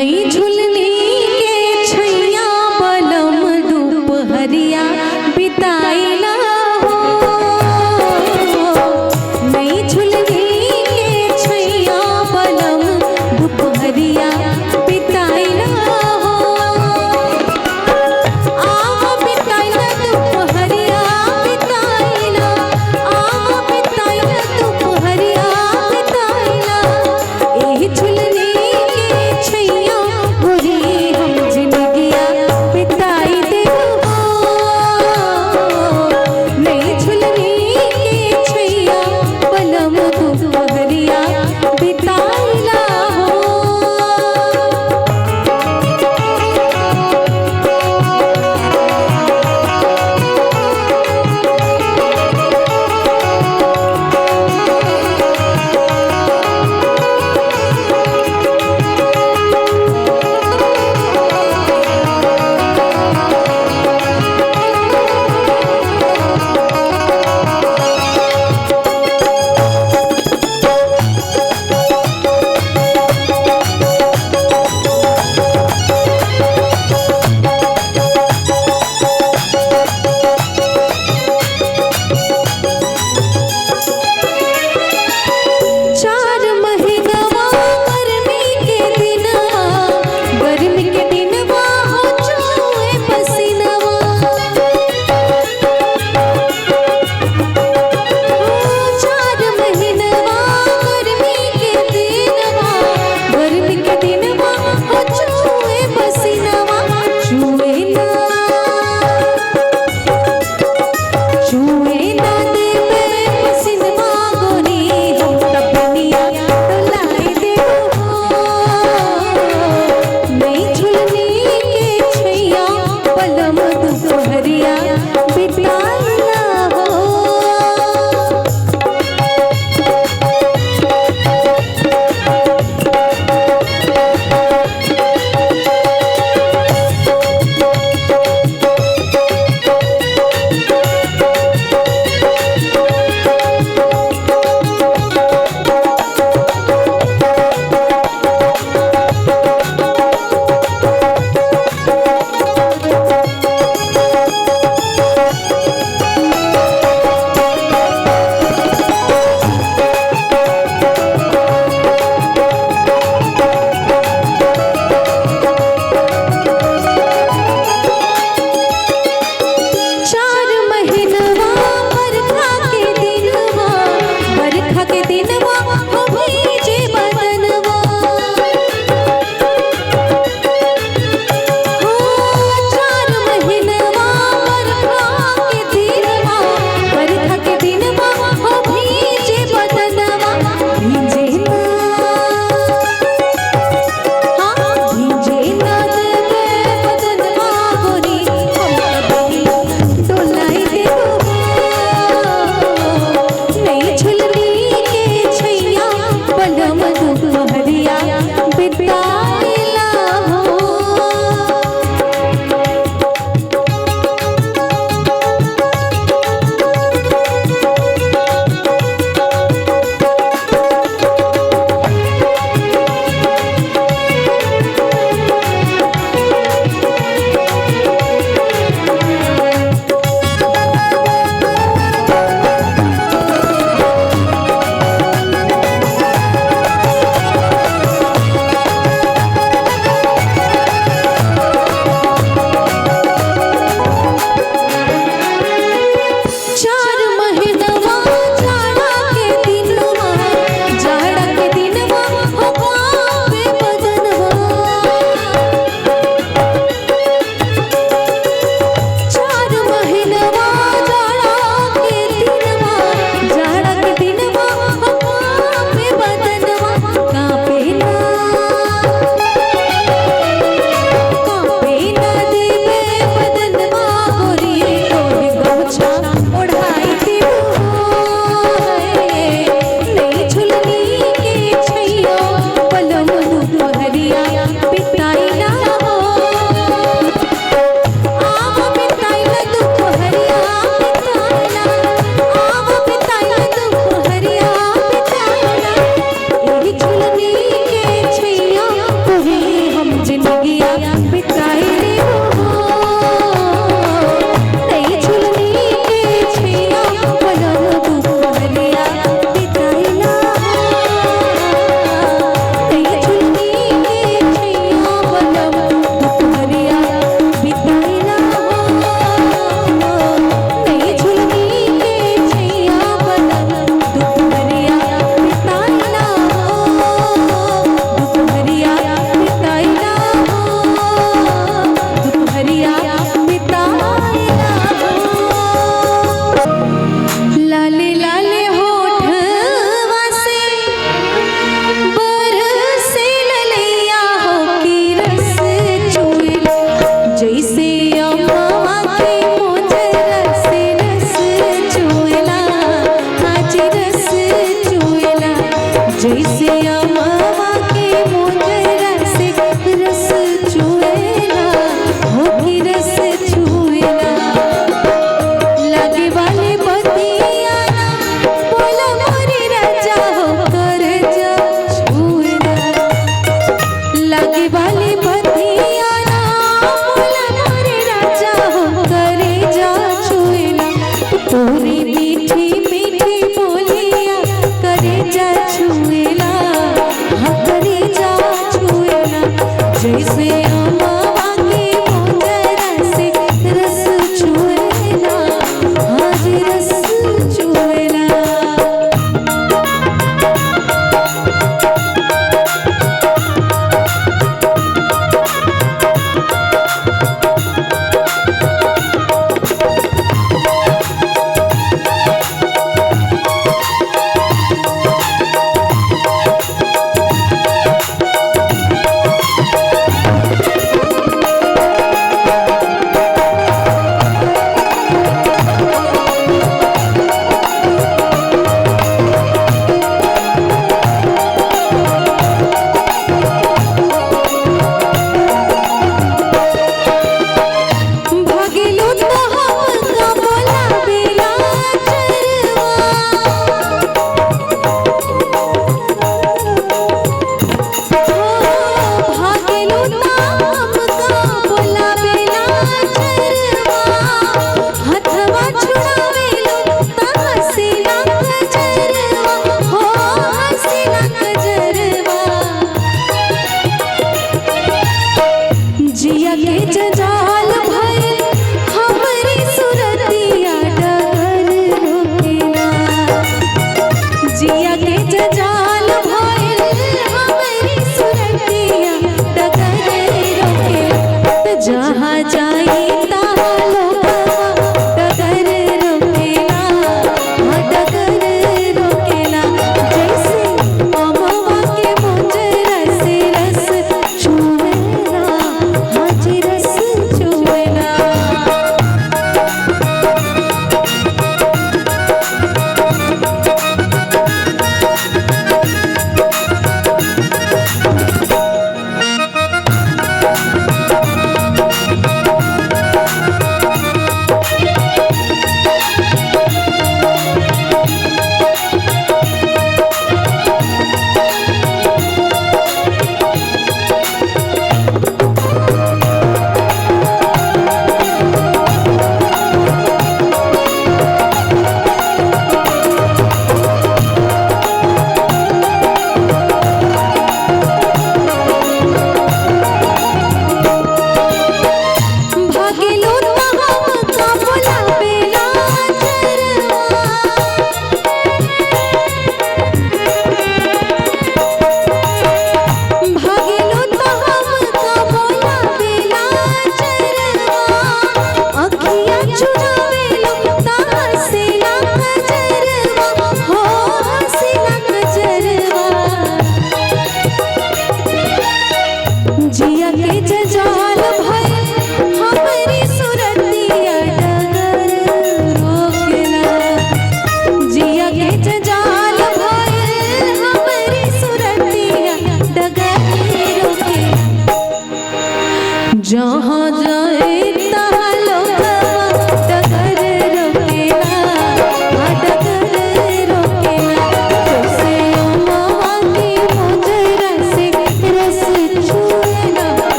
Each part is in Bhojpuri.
नई झुलनी के छैया बलम दुपहरिया बिताइला हो। नई झुलनी के छैया बलम दुपहरिया बिताइला हो। आवा बिताइला दुपहरिया बिताइला, आवा बिताइला दुपहरिया बिताइला। एही झुलनी छैया गोरी हम जिंदगिया बिताई दे हो। नई झुलनी के छैया बलम दुपहरिया बिताइला हो। जैसे अमवा के मोजरा से रस चुएला, आज रस चुएला। जिया के जंजाल भइल हमरी सुरतिया डगर रोकेला, जिया के जंजाल भइल हमरी सुरतिया डगर रोकेला। त जहाँ जाई तहाँ लोगवा डगर रोकेला, हाँ डगर रोकेला। जैसे अमवा के मोजरा से रस चुएला, आज रस चुएला। भागेलो तहाँ का बुलावेला चरवा, भागेलो तहाँ का बुलावेला चरवा। अखिया चुरावेलो तहाँ से ना कजरवा, हो से ना कजरवा। जिया के जंजाल भइल हमरी सुरतिया डगर रोकेला, जिया के जंजाल भइल हमरी सुरतिया डगर रोकेला। जहाँ जाए तहाँ लोगवा डगर रोकेला, हाँ डगर रोकेला। जैसे अमवा के मोजरा से रस चुएला,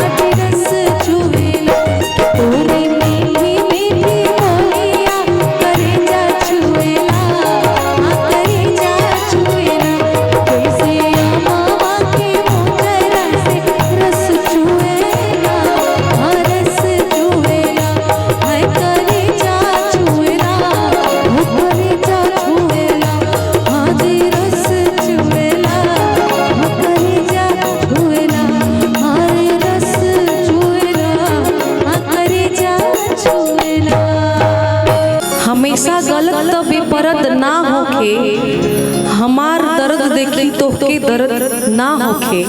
आज रस चुएला। तोरे मीठी मीठी बोलिया करेजा छुएला, हाँ करेजा छुएला। जैसे अमवा के मोजरा से रस चुएला, हाँ रस चुएला। हाय करेजा छुएला, हो करेजा छुएला, हाँ जी रस चुएला, हो करेजा छुएला, हाय रस चुएला, हाँ करेजा छुएला। हमेशा गलत तो बेपरद ना होखे, हमार दर्द देखी तोहके दर्द ना होखे।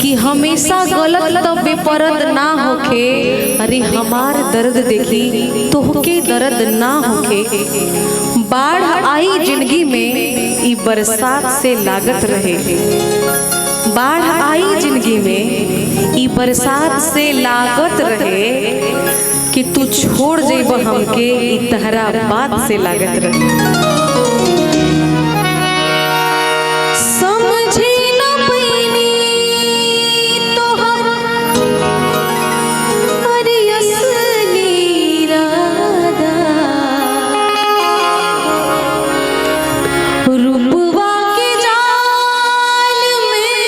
कि हमेशा गलत तो बेपरद ना होखे, अरे हमार दर्द देखी तोहके दर्द ना होखे। बाढ़ आई जिंदगी में ई बरसात से लागत रहे, बाढ़ आई जिंदगी में ई बरसात से लागत रहे। कि तू छोड़ जइब हमके ई तहरा बात से लागत रहे। समझे न पैनी तोहर अरे असली इरादा, रूपवा के जाल में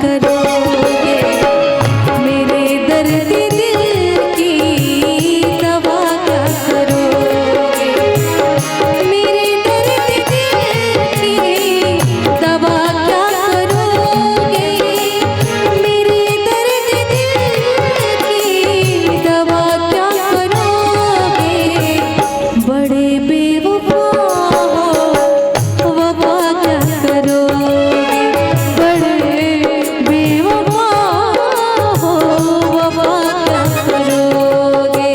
करोगे, मेरे दर्द दिल की दवा क्या करोगे, मेरे दर्द दिल की दवा क्या करोगे, मेरे दर्द दिल की दवा क्या करोगे। बड़े बेवफा हो वफा क्या करोगे, बड़े बेवफा हो वफा क्या करोगे।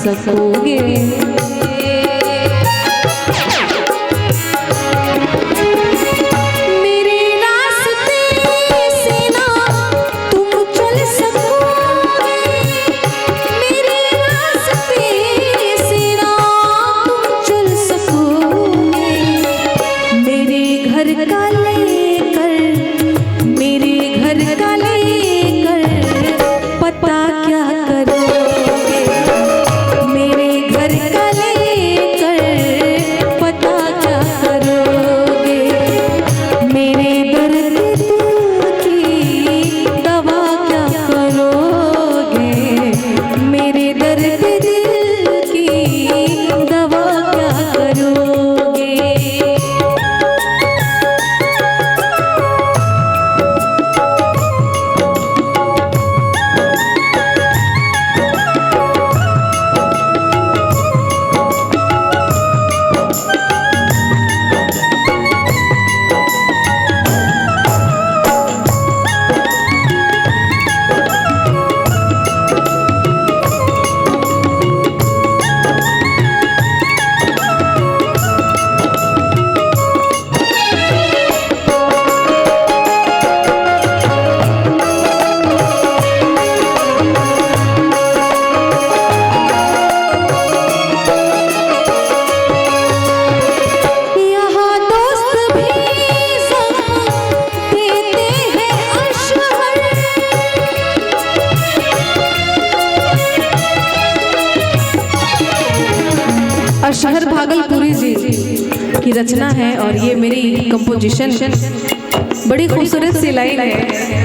सकोगे मेरे रास्ते से ना तुम चल सकोगे, मेरे रास्ते से ना तुम चल सकोगे। मेरे घर का लेकर, मेरे घर का लेकर पता क्या करोगे, मेरे घर का लेकर पता क्या करोगे। मेरे दर्द दिल की दवा क्या करोगे, मेरे दर्द दिल की दवा क्या करोगे। अशहर भागलपुरी जी की रचना है और ये मेरी कंपोजिशन, बड़ी खूबसूरत सी लाइन है।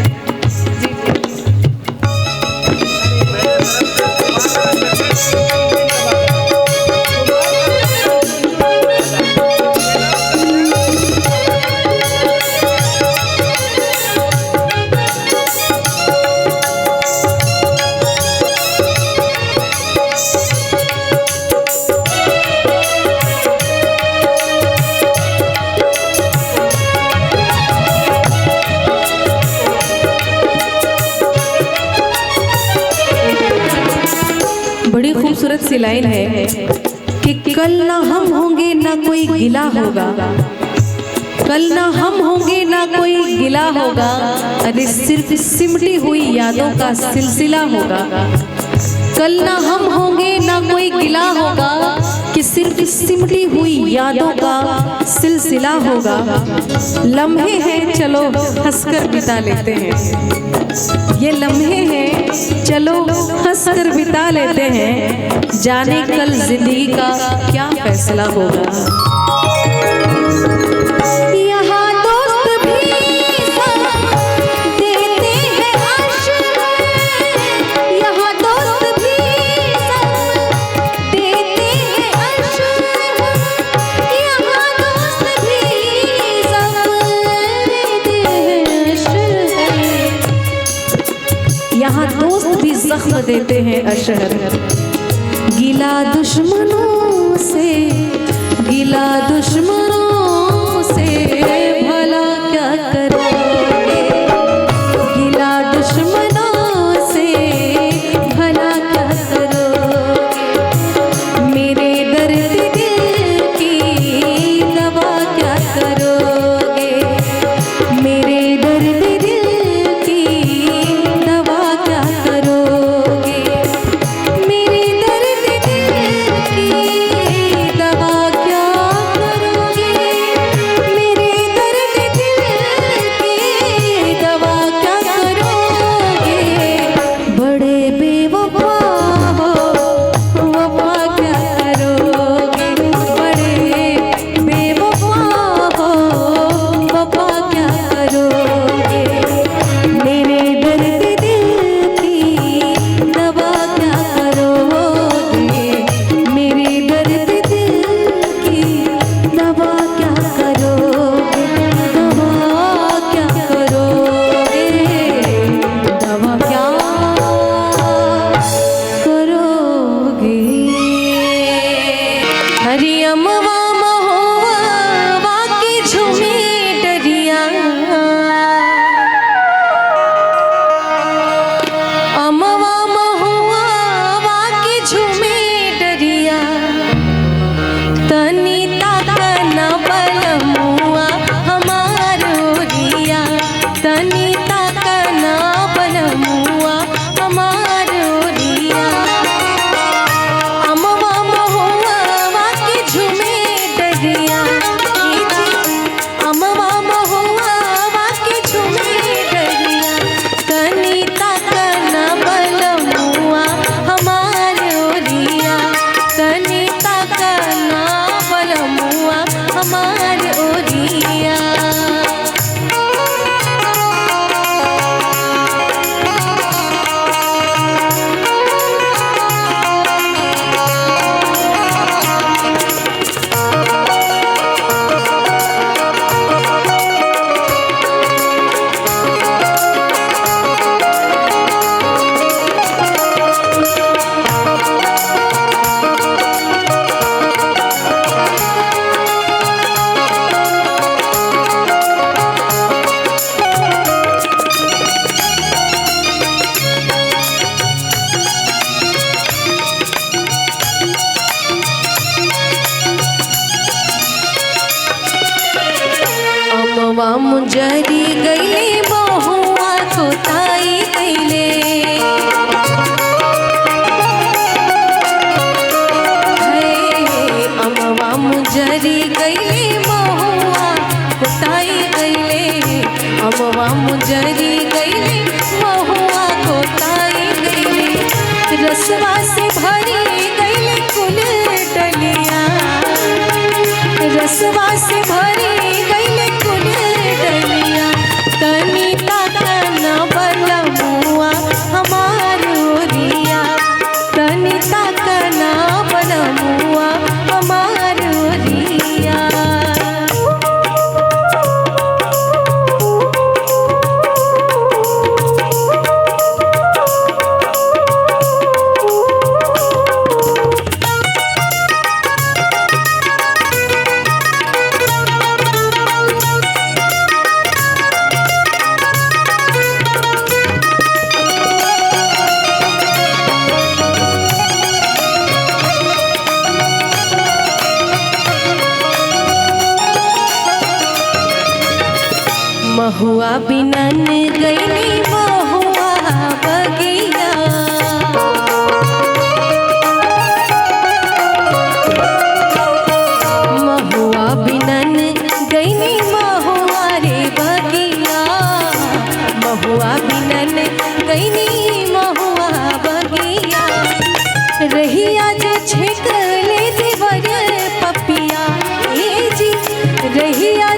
बड़ी खूबसूरत सी लाइन है कि कल ना हम होंगे ना कोई गिला होगा, कल ना हम होंगे ना कोई गिला होगा, अरे सिर्फ सिमटी हुई यादों का सिलसिला होगा। कल ना हम होंगे ना कोई गिला होगा, कि सिर्फ सिमटी हुई यादों का सिलसिला होगा। लम्हे हैं चलो हंसकर बिता लेते हैं, ये लम्हे हैं चलो हंसकर बिता लेते हैं, जाने कल जिंदगी का क्या फैसला होगा। देते हैं अशहर। गिला दुश्मनों से, गिला दुश्मनों से भला क्या करोगे, गिला दुश्मनों से भला क्या करोगे, मेरे दर्द दिल की दवा क्या करोगे, मेरे दर्द दिल की दवा क्या करोगे, मेरे दर्द दिल की दवा क्या करोगे, मेरे दर्द दिल की दवा क्या करोगे। बड़े बेवफा हो, वफा क्या करोगे, बड़े बेवफा हो, वफा क्या करोगे, मेरे दर्द दिल की दवा क्या करोगे, मेरे दर्द दिल की दवा क्या करोगे, दवा क्या करोगे, दवा क्या करोगे। हरि अमवा महोवा वाकी झूमे डरिया, अमवा महुआ वाकी झूमे डरिया, तनी ताकना बलमुआ हमारो रिया, तनी ताकना बलमुआ हमारो रिया, अमवा महुआ वाकी झूमे डरिया, अमवा महुआ वाकी झूमे डरिया, तनी ताकना बलमुआ हमारो रिया, तनी ताकना बलमुआ हमारो रिया। अमवा मुंजरी गईले बहुआ कोताई गईले, अमवा मुंजरी गईले बहुआ कोताई गईले, अमवा मुंजरी गईले बहुआ कोताई गईले, रसवा से भरी गईले कुल डलिया, रसवा से भरी गईले कुल डलिया, तनी ताकना बलमुआ हमारो रिया, तनी ताकना बलमुआ हमारो रिया। महुआ बिनन गईली महुआ बगिया, महुआ बिनन गईली महुआ रे बगिया, महुआ बिनन गईली महुआ बगिया, रहिया जे छेक ले देवर पपिया, ए जी रहिया